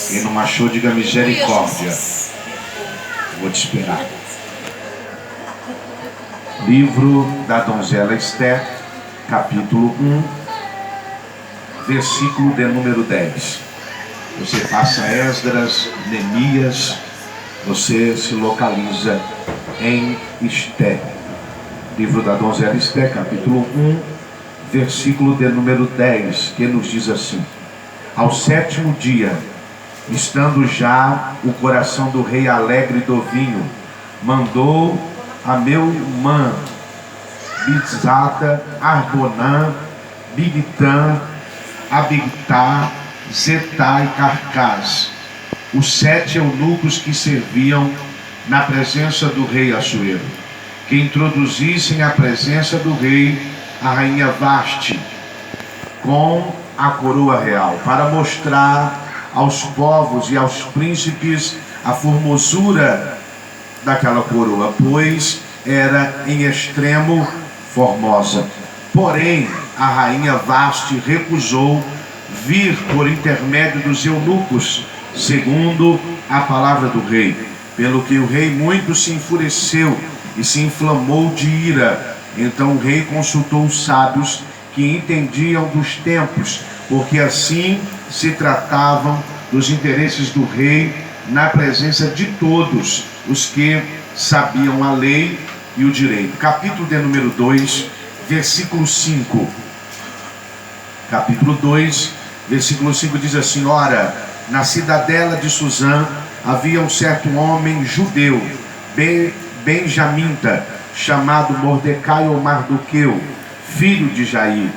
Quem não achou, diga misericórdia. Vou te esperar. Livro da donzela Esther, capítulo 1, versículo de número 10. Você passa Esdras, Neemias, você se localiza em Esther. Livro da donzela Esther, capítulo 1, versículo de número 10, que nos diz assim: ao sétimo dia, estando já o coração do rei alegre do vinho, mandou a meu irmã Bizata, Arbonã, Bigtã, Abigtá, Zetá e Carcás, os 7 eunucos que serviam na presença do rei Assuero, que introduzissem à presença do rei a rainha Vaste com a coroa real, para mostrar aos povos e aos príncipes a formosura daquela coroa, pois era em extremo formosa. Porém, a rainha Vaste recusou vir por intermédio dos eunucos, segundo a palavra do rei, pelo que o rei muito se enfureceu e se inflamou de ira. Então o rei consultou os sábios que entendiam dos tempos, porque assim se tratavam dos interesses do rei na presença de todos os que sabiam a lei e o direito. Capítulo de número 2, versículo 5. Capítulo 2, versículo 5 diz assim: ora, na cidadela de Suzã havia um certo homem judeu, benjamita, chamado Mordecai ou Mardoqueu, filho de Jair,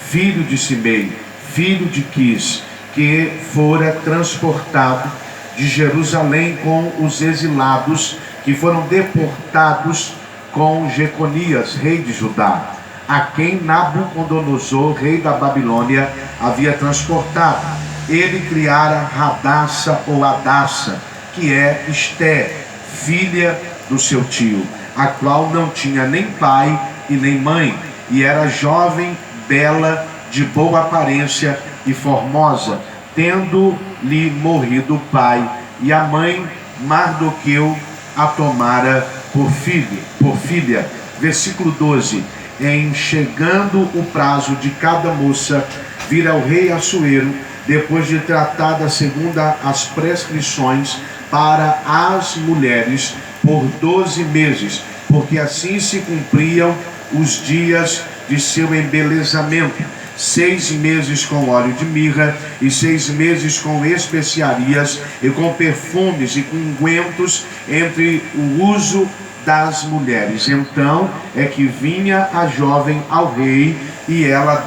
filho de Simei, filho de Quis, que fora transportado de Jerusalém com os exilados que foram deportados com Jeconias, rei de Judá, a quem Nabucodonosor, rei da Babilônia, havia transportado. Ele criara Radassa ou Adassa, que é Esté, filha do seu tio, a qual não tinha nem pai e nem mãe, e era jovem, bela, de boa aparência e formosa, tendo-lhe morrido o pai, e a mãe Mardoqueu a tomara por filha. Versículo 12. Em chegando o prazo de cada moça vir ao rei Assuero, depois de tratada segundo as prescrições para as mulheres por 12 meses, porque assim se cumpriam os dias de seu embelezamento, 6 meses com óleo de mirra, e 6 meses com especiarias, e com perfumes e com ungüentos, entre o uso das mulheres. Então é que vinha a jovem ao rei, e ela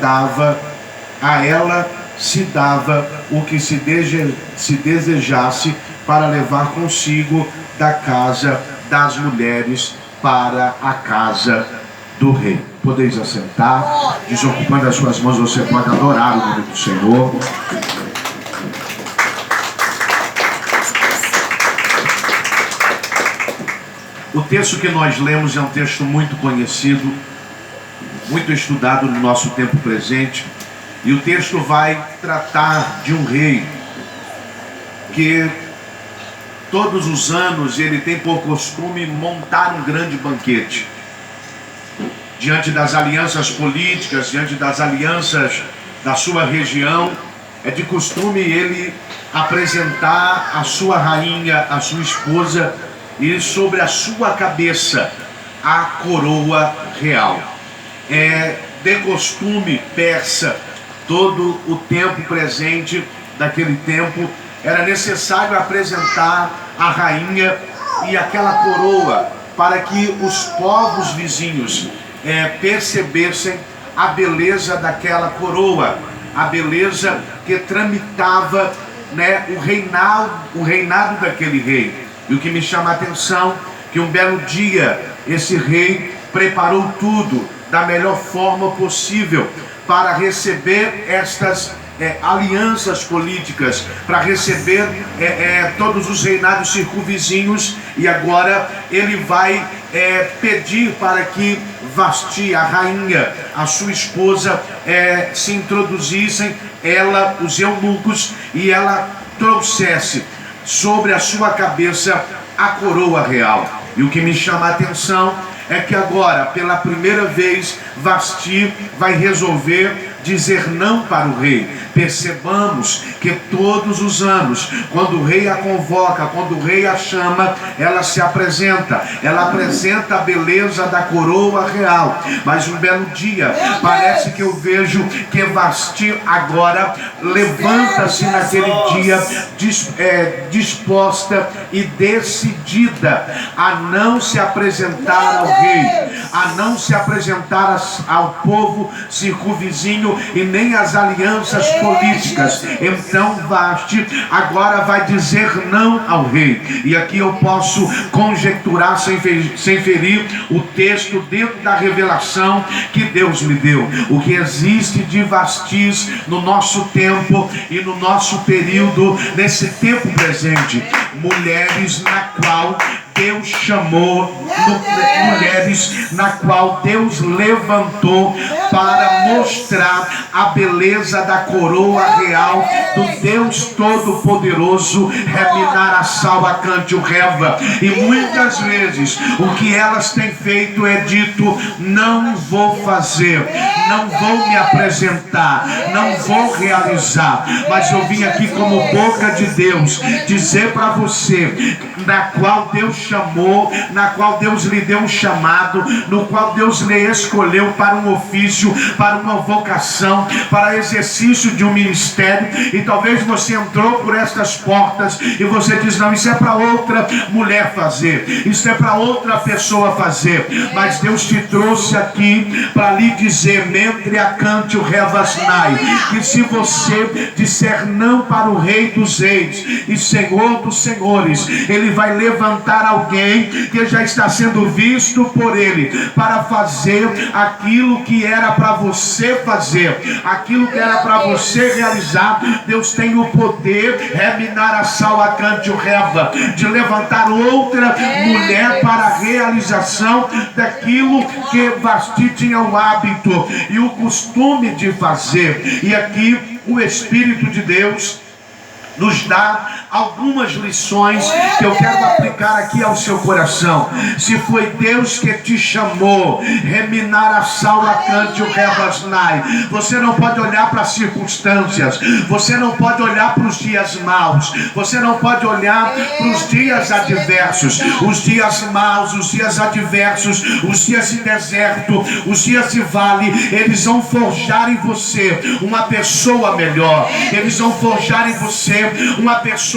se dava o que se desejasse, para levar consigo da casa das mulheres para a casa do rei. Podeis assentar, desocupando as suas mãos, você pode adorar o nome do Senhor. O texto que nós lemos é um texto muito conhecido, muito estudado no nosso tempo presente, e o texto vai tratar de um rei que todos os anos ele tem por costume montar um grande banquete. Diante das alianças políticas, diante das alianças da sua região, é de costume ele apresentar a sua rainha, a sua esposa, e sobre a sua cabeça a coroa real. É de costume persa, todo o tempo presente daquele tempo, era necessário apresentar a rainha e aquela coroa, para que os povos vizinhos percebessem a beleza daquela coroa, a beleza que tramitava, o reinado daquele rei. E o que me chama a atenção, que um belo dia esse rei preparou tudo da melhor forma possível para receber estas alianças políticas, para receber todos os reinados circunvizinhos, e agora ele vai pedir para que Vasti, a rainha, a sua esposa, se introduzissem, ela, os eunucos, e ela trouxesse sobre a sua cabeça a coroa real. E o que me chama a atenção é que agora, pela primeira vez, Vasti vai resolver dizer não para o rei. Percebamos que todos os anos, quando o rei a convoca, quando o rei a chama, ela se apresenta, ela apresenta a beleza da coroa real. Mas um belo dia, parece que eu vejo que Vasti agora levanta-se naquele dia disposta e decidida a não se apresentar ao rei, a não se apresentar ao povo circunvizinho e nem às alianças políticas. Então Vasti agora vai dizer não ao rei. E aqui eu posso conjecturar sem ferir o texto dentro da revelação que Deus me deu. O que existe de Vastis no nosso tempo e no nosso período, nesse tempo presente, mulheres na qual Deus chamou, mulheres na qual Deus levantou para mostrar a beleza da coroa real do Deus Todo-Poderoso, Reminar a Salva Cante o Reva. E muitas vezes o que elas têm feito é dito: não vou fazer, não vou me apresentar, não vou realizar. Mas eu vim aqui como boca de Deus dizer para você, na qual Deus chamou, na qual Deus lhe deu um chamado, no qual Deus lhe escolheu para um ofício, para uma vocação, para exercício de um ministério. E talvez você entrou por estas portas e você diz: não, isso é para outra mulher fazer, isso é para outra pessoa fazer. Mas Deus te trouxe aqui para lhe dizer: mentre a cante o revasnai, que se você disser não para o Rei dos Reis e Senhor dos Senhores, Ele vai levantar alguém que já está sendo visto por Ele para fazer aquilo que era para você fazer, aquilo que era para você realizar. Deus tem o poder, Reminar a Salva Cante o Reva, de levantar outra mulher para a realização daquilo que Vasti tinha o hábito e o costume de fazer. E aqui o Espírito de Deus nos dá algumas lições que eu quero aplicar aqui ao seu coração. Se foi Deus que te chamou, Reminar a Salva Cante o Revasnai, você não pode olhar para as circunstâncias, você não pode olhar para os dias maus, você não pode olhar para os dias adversos. Os dias maus, os dias adversos, os dias de deserto, os dias de vale, eles vão forjar em você uma pessoa melhor, eles vão forjar em você uma pessoa